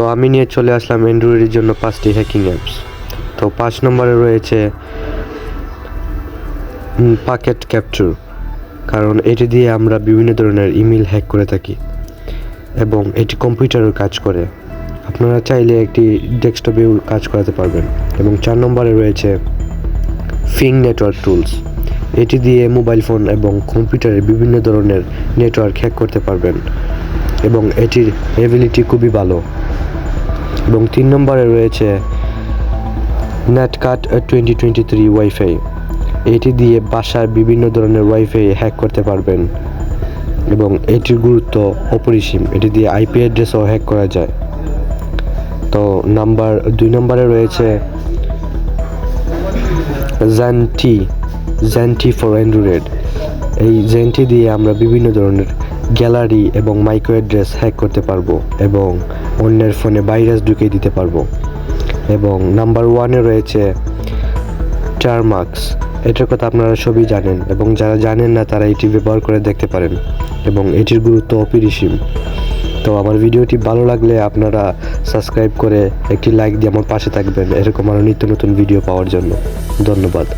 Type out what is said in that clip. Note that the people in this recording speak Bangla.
তো আমি নিয়ে চলে আসলাম অ্যান্ড্রয়েডের জন্য 5টি হ্যাকিং অ্যাপস। তো 5 নম্বরে রয়েছে প্যাকেট ক্যাপচার, কারণ এটি দিয়ে আমরা বিভিন্ন ধরনের ইমেল হ্যাক করে থাকি এবং এটি কম্পিউটারেও কাজ করে। আপনারা চাইলে একটি ডেস্কটপেও কাজ করাতে পারবেন। এবং 4 নম্বরে রয়েছে ফিং নেটওয়ার্ক টুলস। এটি দিয়ে মোবাইল ফোন এবং কম্পিউটারের বিভিন্ন ধরনের নেটওয়ার্ক হ্যাক করতে পারবেন এবং এটির এবিলিটি খুবই ভালো। এবং 3 নম্বরে রয়েছে নেটকাট 2023 ওয়াইফাই। এটি দিয়ে বাসার বিভিন্ন ধরনের ওয়াইফাই হ্যাক করতে পারবেন এবং এটির গুরুত্ব অপরিসীম। এটি দিয়ে আইপি অ্যাড্রেসও হ্যাক করা যায়। তো 2 নম্বরে রয়েছে জেনটি ফর অ্যান্ড্রয়েড। এই জেনটি দিয়ে আমরা বিভিন্ন ধরনের গ্যালারি এবং মাইক্রো অ্যাড্রেস হ্যাক করতে পারবো এবং অন্যের ফোনে ভাইরাস ঢুকিয়ে দিতে পারবো। এবং নাম্বার 1-এ রয়েছে টারমাক্স। এটার কথা আপনারা সবই জানেন এবং যারা জানেন না তারা এটি ব্যবহার করে দেখতে পারেন এবং এটির গুরুত্ব অপরিসীম। তো আমার ভিডিওটি ভালো লাগলে আপনারা সাবস্ক্রাইব করে একটি লাইক দিয়ে আমার পাশে থাকবেন এরকম আরও নিত্য নতুন ভিডিও পাওয়ার জন্য। ধন্যবাদ।